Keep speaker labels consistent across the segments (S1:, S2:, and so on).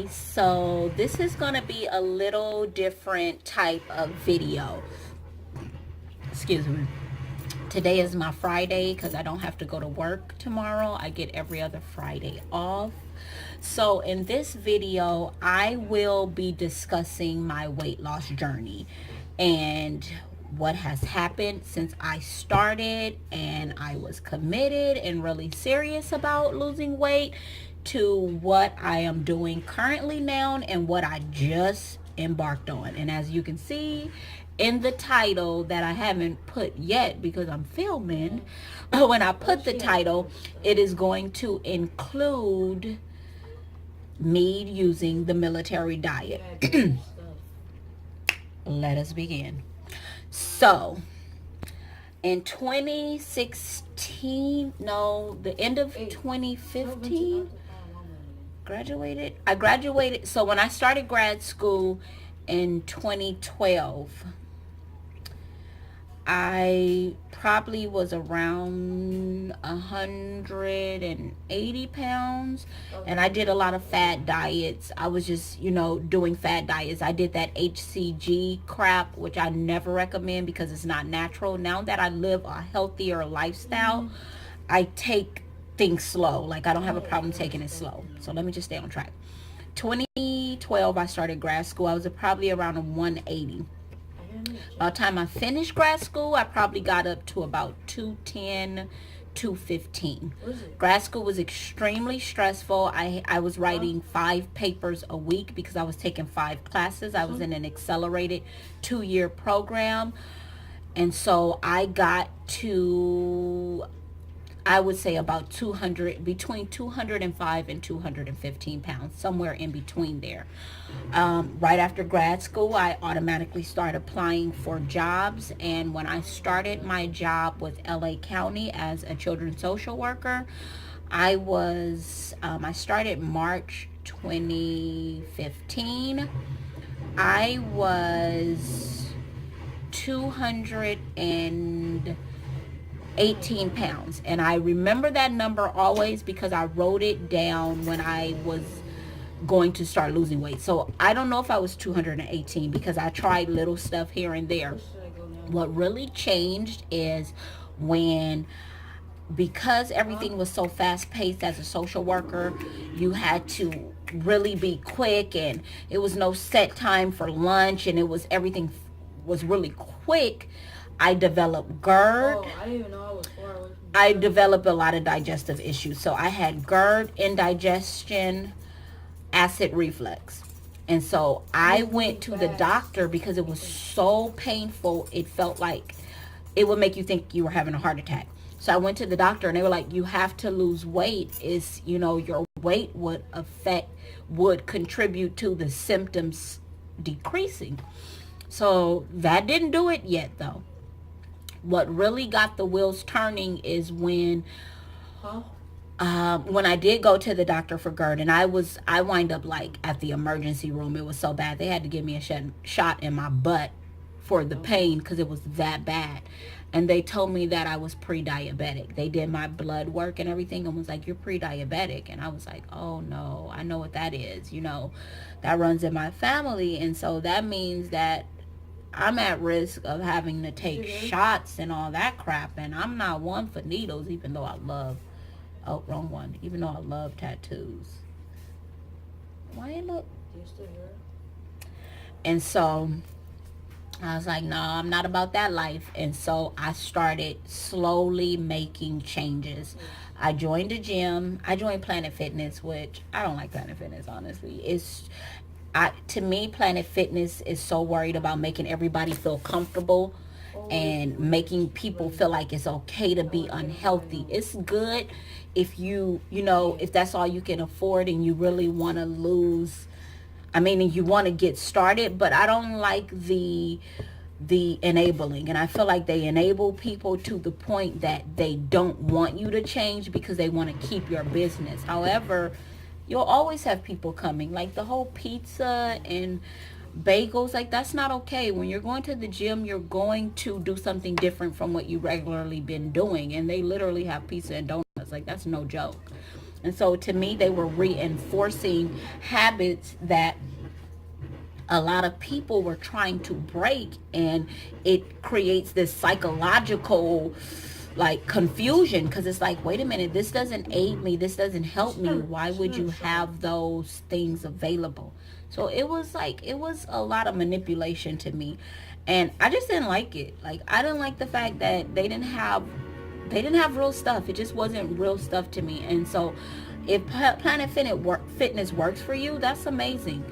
S1: So this is going to be a little different type of video. Excuse me. Today is my Friday because I don't have to go to work tomorrow. I get every other Friday off. So in this video, I will be discussing my weight loss journey and what has happened since I started and I was committed and really serious about losing weight, to what I am doing currently now and what I just embarked on. And as you can see in the title that I haven't put yet because I'm filming, when I put the title, it is going to include me using the military diet. Let us begin. So in 2016, no, the end of 2015, I graduated. So when I started grad school in 2012, I probably was around 180 pounds, and I did a lot of fad diets. I was just, doing fad diets. I did that HCG crap, which I never recommend because it's not natural. Now that I live a healthier lifestyle, I take things slow. Like, I don't have a problem taking it slow. So let me just stay on track. 2012, I started grad school. I was probably around a 180. By the time I finished grad school, I probably got up to about 210, 215. Grad school was extremely stressful. I was writing 5 papers a week because I was taking 5 classes. I was in an accelerated 2-year program. And so I got to, I would say about 200, between 205 and 215 pounds, somewhere in between there. Right after grad school, I automatically started applying for jobs. And when I started my job with LA County as a children's social worker, I started March 2015. I was 218 pounds, and I remember that number always because I wrote it down when I was going to start losing weight. So I don't know if I was 218 because I tried little stuff here and there. What really changed is because everything was so fast paced as a social worker, you had to really be quick, and it was no set time for lunch, and everything was really quick. I developed GERD.
S2: Oh, I didn't even know I was far away from
S1: I developed a lot of digestive issues. So I had GERD, indigestion, acid reflux. And so I went to the doctor because it was so painful. It felt like it would make you think you were having a heart attack. So I went to the doctor and they were like, you have to lose weight. Your weight would contribute to the symptoms decreasing. So that didn't do it yet though. What really got the wheels turning is when I did go to the doctor for GERD, and I wind up like at the emergency room. It was so bad. They had to give me a shot in my butt for the pain because it was that bad. And they told me that I was pre-diabetic. They did my blood work and everything and was like, you're pre-diabetic. And I was like, oh no, I know what that is. That runs in my family. And so that means that I'm at risk of having to take shots and all that crap. And I'm not one for needles, even though I love, even though I love tattoos. Why it look? And so I was like, no, I'm not about that life. And so I started slowly making changes. I joined a gym. I joined Planet Fitness, which I don't like Planet Fitness, honestly. To me, Planet Fitness is so worried about making everybody feel comfortable and making people feel like it's okay to be unhealthy. It's good if if that's all you can afford and you really want to lose. And you want to get started, but I don't like the enabling. And I feel like they enable people to the point that they don't want you to change because they want to keep your business. However, you'll always have people coming. Like the whole pizza and bagels, like that's not okay. When you're going to the gym, you're going to do something different from what you regularly been doing. And they literally have pizza and donuts. Like that's no joke. And so to me, they were reinforcing habits that a lot of people were trying to break, and it creates this psychological like confusion, because it's like, wait a minute, this doesn't aid me, this doesn't help me, why would you have those things available? So it was like, it was a lot of manipulation to me, and I just didn't like it. Like, I didn't like the fact that they didn't have real stuff. It just wasn't real stuff to me. And so if Planet Fitness works for you, that's amazing.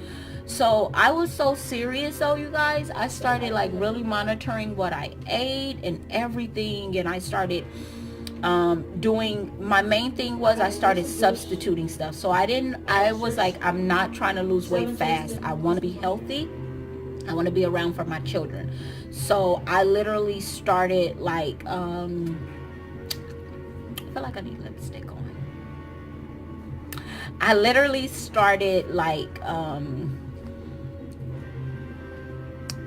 S1: So I was so serious though, you guys. I started like really monitoring what I ate and everything, and I started doing, my main thing was I started substituting stuff. So I was like, I'm not trying to lose weight fast. I want to be healthy. I want to be around for my children. So I literally started like I feel like I need lipstick on. I literally started like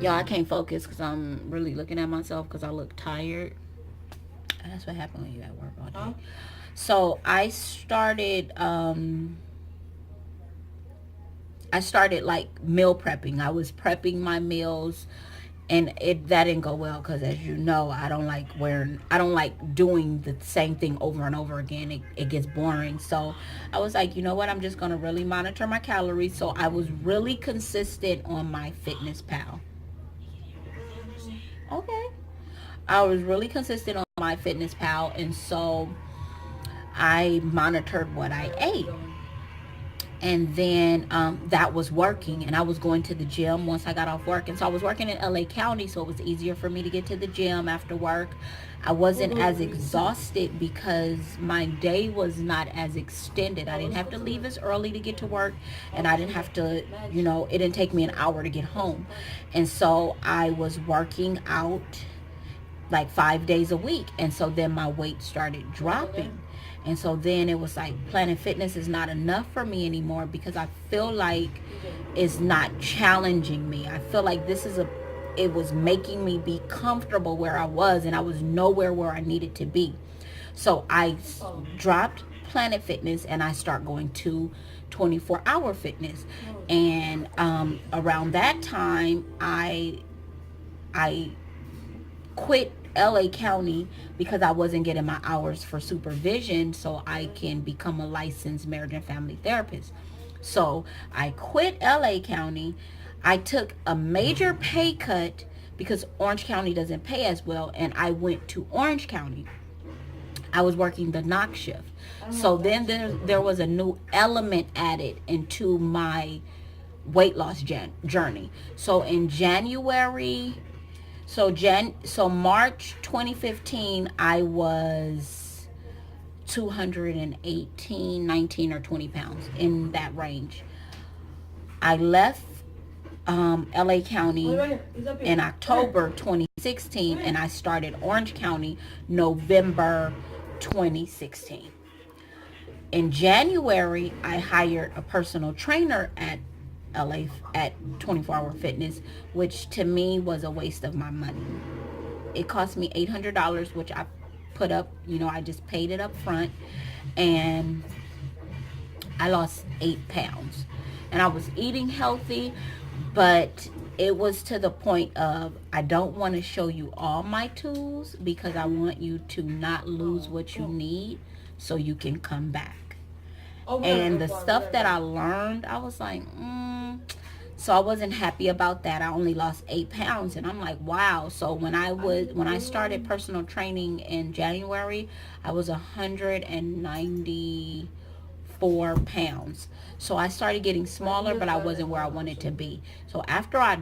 S1: y'all, I can't focus because I'm really looking at myself because I look tired. And that's what happened when you at work all day. Huh? So I started like meal prepping. I was prepping my meals, and that didn't go well because, as you know, I don't like doing the same thing over and over again. It gets boring. So I was like, you know what, I'm just gonna really monitor my calories. So I was really consistent on my Fitness Pal. Okay. I was really consistent on my Fitness Pal, and so I monitored what I ate. And then that was working, and I was going to the gym once I got off work. And so I was working in LA County, so it was easier for me to get to the gym after work. I wasn't as exhausted because my day was not as extended. I didn't have to leave as early to get to work, and I didn't have to, it didn't take me an hour to get home. And so I was working out like 5 days a week, and so then my weight started dropping. And so then it was like, Planet Fitness is not enough for me anymore because I feel like it's not challenging me. I feel like it was making me be comfortable where I was, and I was nowhere where I needed to be. So I dropped Planet Fitness and I start going to 24-hour fitness. And around that time, I quit LA County because I wasn't getting my hours for supervision so I can become a licensed marriage and family therapist. So I quit LA County. I took a major pay cut because Orange County doesn't pay as well, and I went to Orange County. I was working the knock shift. So then there was a new element added into my weight loss journey. So in January, so March 2015, I was 218, 19 or 20 pounds, in that range. I left LA County in October 2016, and I started Orange County November 2016. In January, I hired a personal trainer at 24-hour fitness, which to me was a waste of my money. It cost me $800, which I put up, I just paid it up front, and I lost 8 pounds. And I was eating healthy, but it was to the point of, I don't want to show you all my tools because I want you to not lose what you need so you can come back. And the stuff that I learned, I was like, So I wasn't happy about that. I only lost 8 pounds, and I'm like, wow. So when I started personal training in January, I was 194 pounds. So I started getting smaller, but I wasn't where I wanted to be. So after I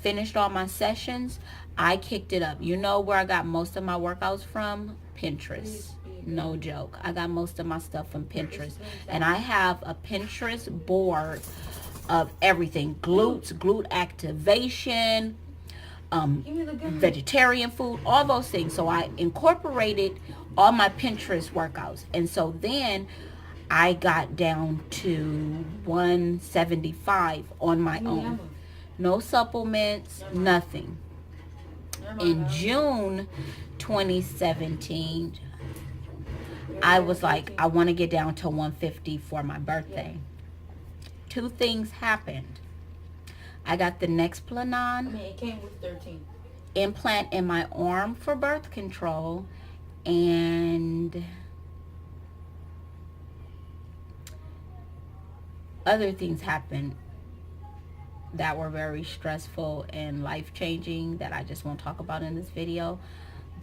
S1: finished all my sessions, I kicked it up. You know where I got most of my workouts from? Pinterest. No joke. I got most of my stuff from Pinterest. And I have a Pinterest board of everything. Glute activation, vegetarian food, all those things. So I incorporated all my Pinterest workouts. And so then I got down to 175 on my own. No supplements, nothing. In June 2017, I was like, I want to get down to 150 for my birthday. Two things happened. I got the Nexplanon.
S2: I mean, it came with 13.
S1: Implant in my arm for birth control, and other things happened that were very stressful and life-changing that I just won't talk about in this video.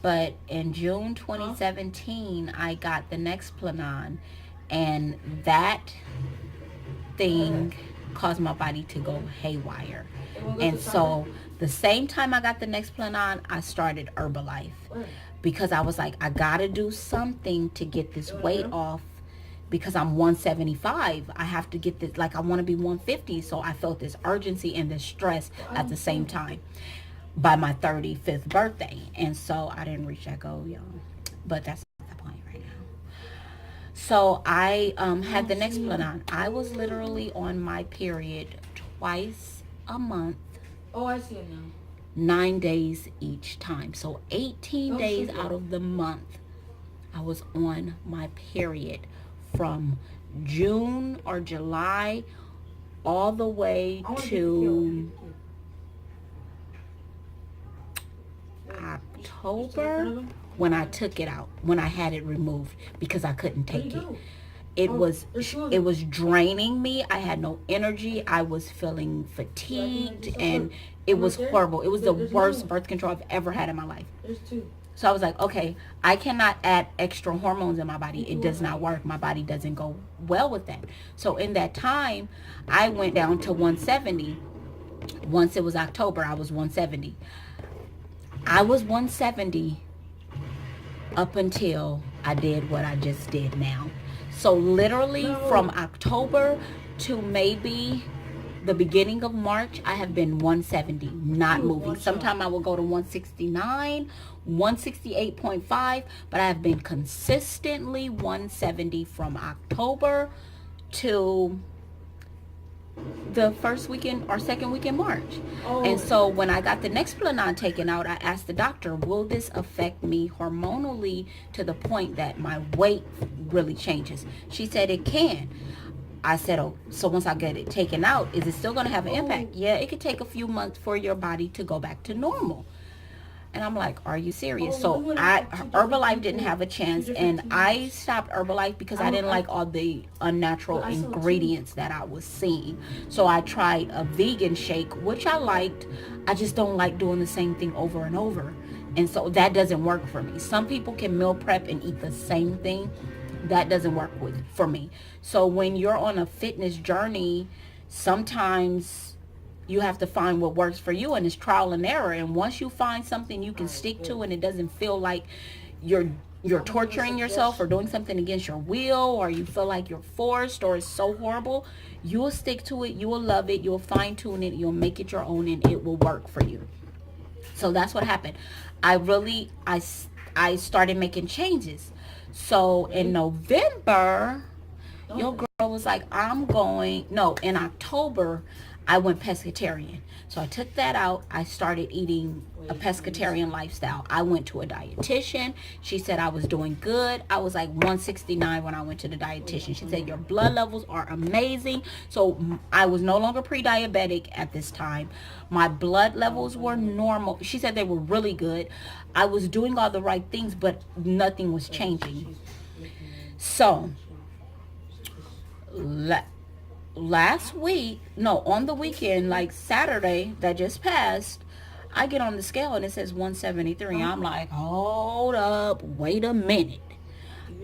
S1: But in June 2017, I got the Nexplanon, and that thing caused my body to go haywire. And so the same time I got the Nexplanon, I started Herbalife, because I was like, I gotta do something to get this weight off, because I'm 175. I have to get this, like, I want to be 150. So I felt this urgency and this stress at the same time by my 35th birthday. And so I didn't reach that goal, y'all. But that's the point right now. So I had the Nexplanon. I was literally on my period twice a month.
S2: Oh, I see it now.
S1: 9 days each time. So 18 days out of the month, I was on my period, from June or July all the way to October, when I took it out, when I had it removed, because I couldn't take it. It was draining me. I had no energy. I was feeling fatigued, and it was horrible. It was the worst birth control I've ever had in my life. So I was like, okay, I cannot add extra hormones in my body. It does not work. My body doesn't go well with that. So in that time, I went down to 170. Once it was October, I was 170. I was 170 up until I did what I just did now. So literally from October to maybe the beginning of March, I have been 170, not moving. Sometime I will go to 169, 168.5, but I have been consistently 170 from October to the first weekend or second week in March. And so when I got the Nexplanon taken out, I asked the doctor, will this affect me hormonally to the point that my weight really changes? She said it can. I said, oh, so once I get it taken out, is it still going to have an impact? Yeah, it could take a few months for your body to go back to normal. And I'm like, are you serious? So Herbalife didn't have a chance, and I stopped Herbalife because I didn't like all the unnatural ingredients that I was seeing. So I tried a vegan shake, which I liked. I just don't like doing the same thing over and over. And so that doesn't work for me. Some people can meal prep and eat the same thing. That doesn't work for me. So when you're on a fitness journey, sometimes you have to find what works for you, and it's trial and error. And once you find something you can stick to, and it doesn't feel like you're torturing yourself or doing something against your will, or you feel like you're forced or it's so horrible, you will stick to it, you will love it, you'll fine tune it, you'll make it your own, and it will work for you. So that's what happened. I started making changes. So in November, your girl was like, in October, I went pescatarian. So I took that out. I started eating a pescatarian lifestyle. I went to a dietitian. She said I was doing good. I was like 169 when I went to the dietitian. She said your blood levels are amazing. So I was no longer pre-diabetic at this time. My blood levels were normal. She said they were really good. I was doing all the right things, but nothing was changing. So last week, on the weekend, like Saturday that just passed, I get on the scale and it says 173. I'm like, hold up, wait a minute.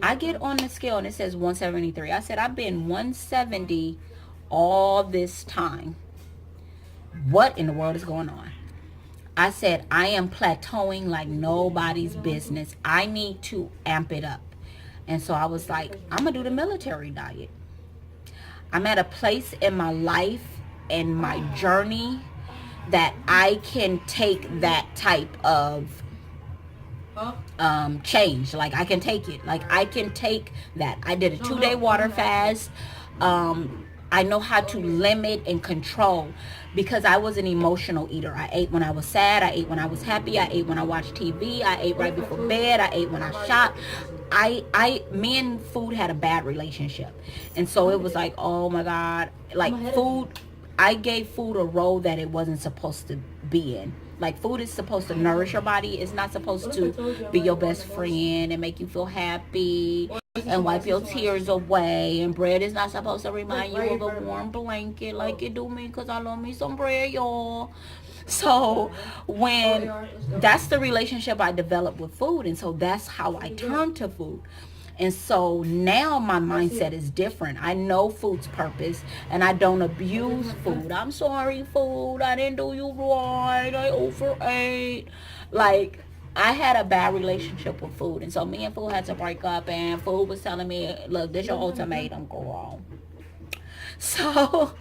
S1: I get on the scale and it says 173. I said, I've been 170 all this time. What in the world is going on? I said, I am plateauing like nobody's business. I need to amp it up. And so I was like, I'm going to do the military diet. I'm at a place in my life and my journey that I can take that type of change. Like, I can take it. Like, I can take that. I did a 2-day water fast. I know how to limit and control, because I was an emotional eater. I ate when I was sad. I ate when I was happy. I ate when I watched TV. I ate right before bed. I ate when I shopped. me and food had a bad relationship, and so it was like, oh my god, like food. I gave food a role that it wasn't supposed to be in. Like food is supposed to nourish your body. It's not supposed to be your best friend and make you feel happy and wipe your tears away. And bread is not supposed to remind you of a warm blanket like it do me, because I love me some bread, y'all. So when that's the relationship I developed with food, and so that's how I turned to food. And so now my mindset is different. I know food's purpose and I don't abuse food. I'm sorry, food. I didn't do you right. I overate. Like, I had a bad relationship with food. And so me and food had to break up. And food was telling me, look, this your ultimatum, girl. So,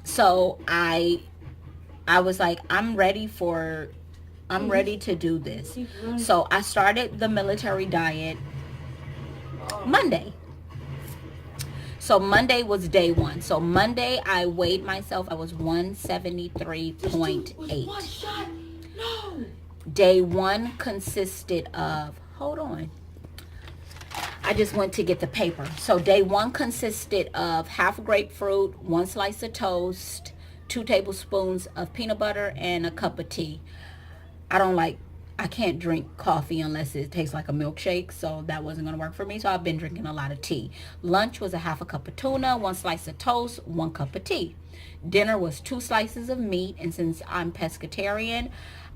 S1: so I was like, I'm ready to do this. So I started the military diet Monday. So Monday was day one. So Monday I weighed myself. I was 173.8. Day one consisted of, hold on, I just went to get the paper. So day one consisted of half grapefruit, one slice of toast, 2 tablespoons of peanut butter, and a cup of tea. I can't drink coffee unless it tastes like a milkshake, so that wasn't going to work for me. So I've been drinking a lot of tea. Lunch was a half a cup of tuna, 1 slice of toast, 1 cup of tea. Dinner was 2 slices of meat, and since I'm pescatarian,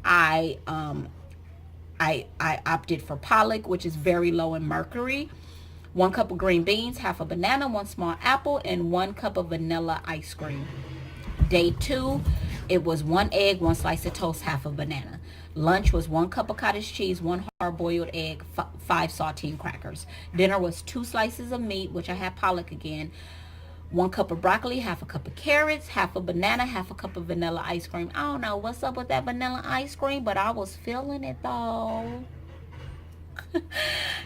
S1: I opted for pollock, which is very low in mercury. 1 cup of green beans, half a banana, 1 small apple, and 1 cup of vanilla ice cream. Day two, it was 1 egg, 1 slice of toast, half a banana. Lunch was 1 cup of cottage cheese, 1 hard-boiled egg, 5 saltine crackers. Dinner was 2 slices of meat, which I had pollock again, 1 cup of broccoli, half a cup of carrots, half a banana, half a cup of vanilla ice cream. I don't know what's up with that vanilla ice cream, but I was feeling it though.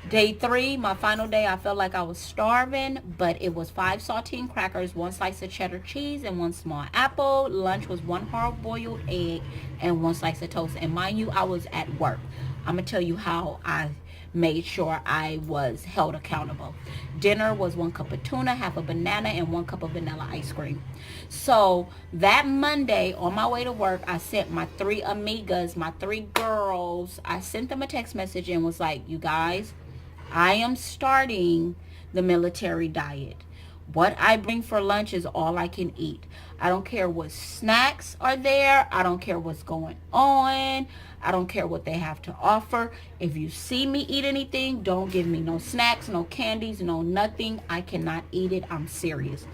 S1: Day three, my final day, I felt like I was starving, but it was 5 saltine crackers, 1 slice of cheddar cheese, and 1 small apple. Lunch was 1 hard-boiled egg and 1 slice of toast. And mind you, I was at work. I'm going to tell you how I made sure I was held accountable. Dinner was 1 cup of tuna, half a banana, and 1 cup of vanilla ice cream. So that Monday on my way to work, I sent my 3 amigas, my 3 girls, I sent them a text message and was like, you guys, I am starting the military diet. What I bring for lunch is all I can eat. I don't care what snacks are there. I don't care what's going on. I don't care what they have to offer. If you see me eat anything, don't give me no snacks, no candies, no nothing. I cannot eat it. I'm serious.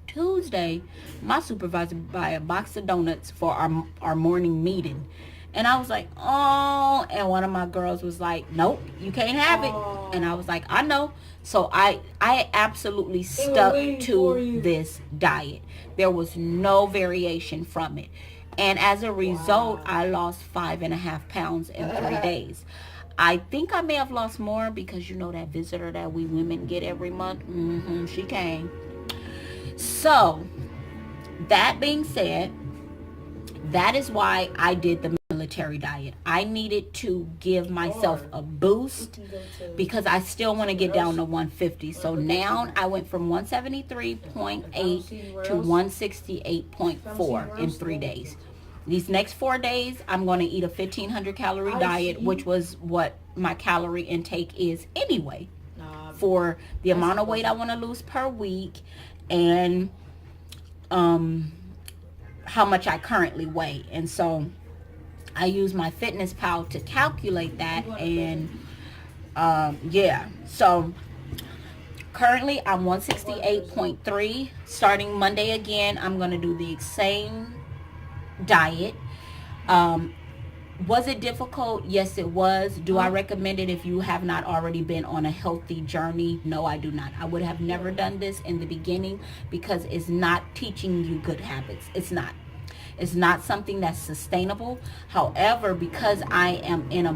S1: Tuesday, my supervisor buy a box of donuts for our morning meeting. And I was like, oh, and one of my girls was like, nope, you can't have it. And I was like, I know. So I absolutely stuck to this diet. There was no variation from it. And as a result, I lost 5.5 pounds in 3 days. I think I may have lost more because you know that visitor that we women get every month. She came. So that being said, that is why I did the military diet. I needed to give myself a boost because I still want to get down to 150. So now I went from 173.8 to 168.4 in 3 days. These next 4 days, I'm going to eat a 1,500 calorie diet, which was what my calorie intake is anyway, for the amount of weight I want to lose per week and how much I currently weigh. And so I use my Fitness Pal to calculate that. And yeah, so currently I'm 168.3. Starting Monday again, I'm going to do the same diet. Was it difficult? Yes, it was. Do I recommend it if you have not already been on a healthy journey? No, I do not. I would have never done this in the beginning because it's not teaching you good habits. It's not. It's not something that's sustainable. However, because I am in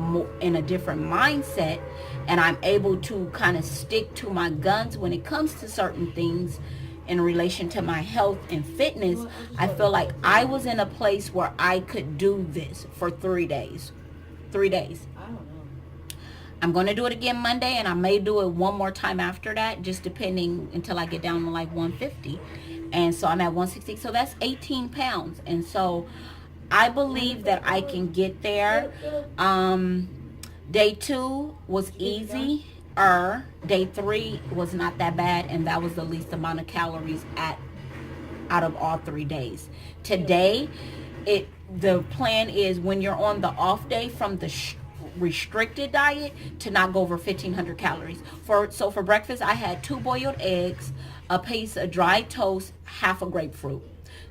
S1: a different mindset and I'm able to kind of stick to my guns when it comes to certain things in relation to my health and fitness, I feel like I was in a place where I could do this for 3 days. 3 days.
S2: I don't know.
S1: I'm going to do it again Monday, and I may do it one more time after that, just depending until I get down to like 150. And so I'm at 160. So that's 18 pounds. And so I believe that I can get there. Day 2 was easy. Day 3 was not that bad, and that was the least amount of calories out of all 3 days. Today, the plan is when you're on the off day from the restricted diet to not go over 1,500 calories. For breakfast, I had 2 boiled eggs, a piece of dry toast, half a grapefruit.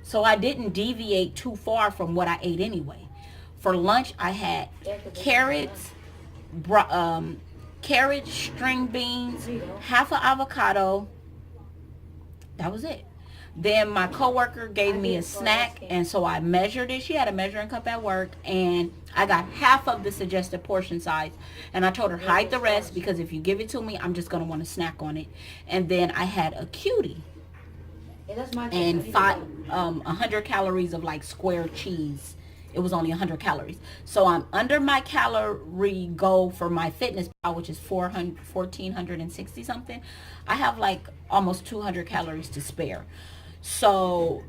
S1: So I didn't deviate too far from what I ate anyway. For lunch, I had carrots, string beans, half an avocado. That was it. Then my coworker gave me a snack, and so I measured it. She had a measuring cup at work, and I got half of the suggested portion size. And I told her, hide the rest, because if you give it to me, I'm just going to want to snack on it. And then I had a cutie and 100 calories of like square cheese. It was only 100 calories. So I'm under my calorie goal for my fitness, which is 1,460 something. I have like almost 200 calories to spare. So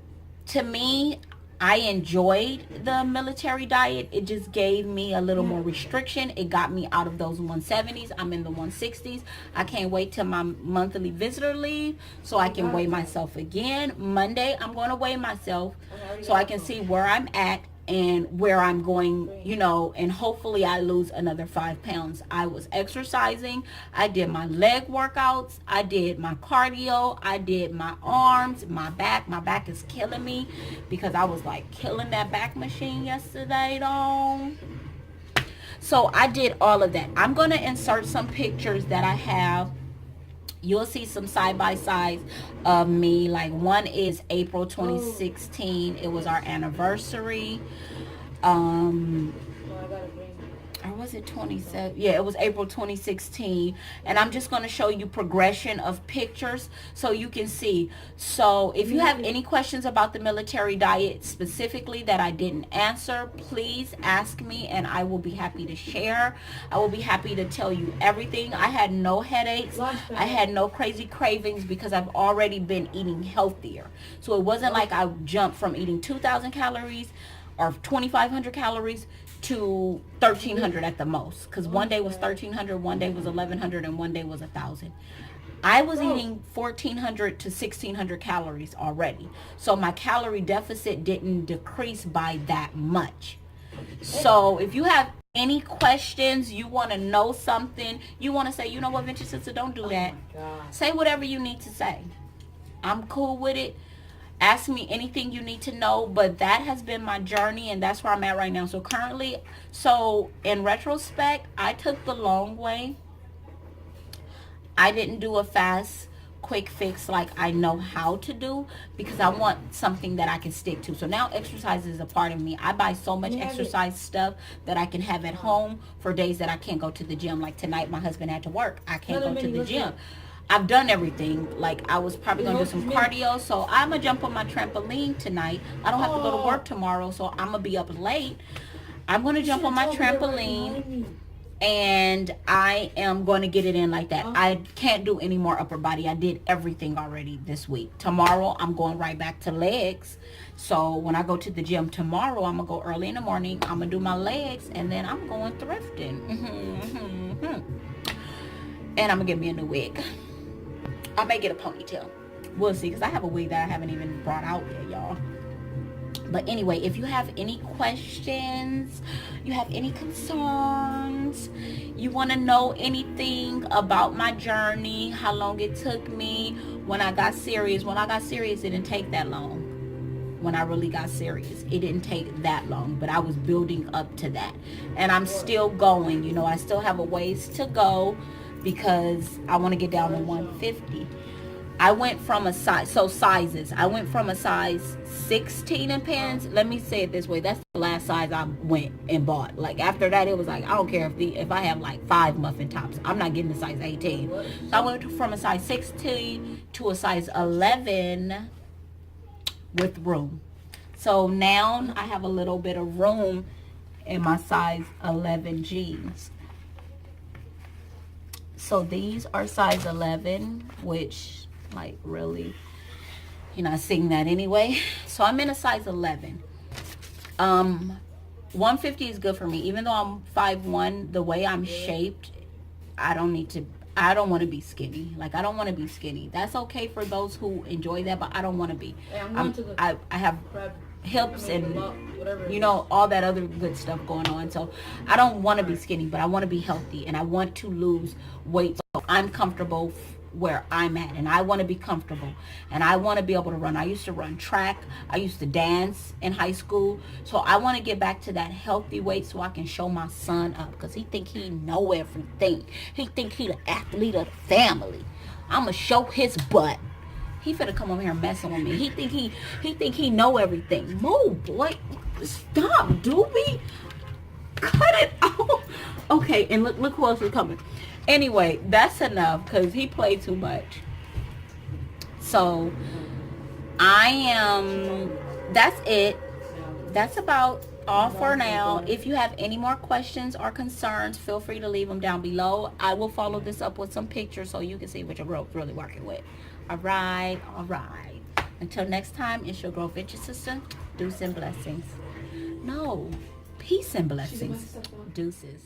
S1: to me, I enjoyed the military diet. It just gave me a little more restriction. It got me out of those 170s. I'm in the 160s. I can't wait till my monthly visitor leave so I can weigh myself again. Monday, I'm going to weigh myself so I can see where I'm at and where I'm going, and hopefully I lose another 5 pounds. I was exercising. I did my leg workouts. I did my cardio. I did my arms, my back. My back is killing me because I was like killing that back machine yesterday, though. So I did all of that. I'm going to insert some pictures that I have. You'll see some side-by-sides of me. Like one is April 2016. It was our anniversary. Or was it 27? Yeah, it was April 2016. And I'm just going to show you progression of pictures so you can see. So if you have any questions about the military diet specifically that I didn't answer, please ask me and I will be happy to share. I will be happy to tell you everything. I had no headaches. I had no crazy cravings because I've already been eating healthier. So it wasn't like I jumped from eating 2,000 calories or 2,500 calories to 1,300 at the most, because one day was 1,300, one day was 1,100, and one day was 1,000. I was eating 1,400 to 1,600 calories already, so my calorie deficit didn't decrease by that much. So if you have any questions, you want to know something, you want to say, you know what, Vintage Sister, don't do that. Say whatever you need to say. I'm cool with it. Ask me anything you need to know, but that has been my journey, and that's where I'm at right now. So currently, in retrospect, I took the long way. I didn't do a fast, quick fix like I know how to do, because I want something that I can stick to. So now exercise is a part of me. I buy so much exercise stuff that I can have at home for days that I can't go to the gym. Like tonight, my husband had to work. I can't go to the gym. I've done everything. Like, I was probably going to do some cardio, so I'm going to jump on my trampoline tonight. I don't have to go to work tomorrow, so I'm going to be up late. I'm going to jump on my trampoline, and I am going to get it in like that. I can't do any more upper body. I did everything already this week. Tomorrow, I'm going right back to legs. So when I go to the gym tomorrow, I'm going to go early in the morning. I'm going to do my legs, and then I'm going thrifting. And I'm going to get me a new wig. I may get a ponytail. We'll see, because I have a wig that I haven't even brought out yet, y'all. But anyway, if you have any questions, you have any concerns, you want to know anything about my journey, how long it took me, when I got serious. When I got serious, it didn't take that long. When I really got serious, it didn't take that long, but I was building up to that. And I'm still going. I still have a ways to go, because I want to get down to 150. I went from a sizes. I went from a size 16 in pants. Let me say it this way. That's the last size I went and bought. Like, after that, it was like, I don't care if I have like 5 muffin tops. I'm not getting a size 18. So I went from a size 16 to a size 11 with room. So now I have a little bit of room in my size 11 jeans. So these are size 11, which, like, really, you're not seeing that anyway. So I'm in a size 11. 150 is good for me. Even though I'm 5'1", the way I'm shaped, I don't need to. I don't want to be skinny. Like, I don't want to be skinny. That's okay for those who enjoy that, but I don't want to be.
S2: Hey, I'm going to the
S1: I have
S2: crab,
S1: hips and
S2: whatever.
S1: you know, all that other good stuff going on. So I don't want to be skinny, but I want to be healthy, and I want to lose weight. So I'm comfortable where I'm at, and I want to be comfortable, and I want to be able to run. I used to run track. I used to dance in high school. So I want to get back to that healthy weight so I can show my son up, because he think he know everything. He think he the athlete of the family. I'm gonna show his butt. He finna come over here messing with me. He think he know everything. Move, boy. Stop, doobie. Cut it off. Okay, and look who else is coming. Anyway, that's enough because he played too much. So that's it. That's about all for now. If you have any more questions or concerns, feel free to leave them down below. I will follow this up with some pictures so you can see what your girl really working with. All right. Until next time, it's your girl Vintage Sister. Deuces and blessings. No, peace and blessings. Deuces.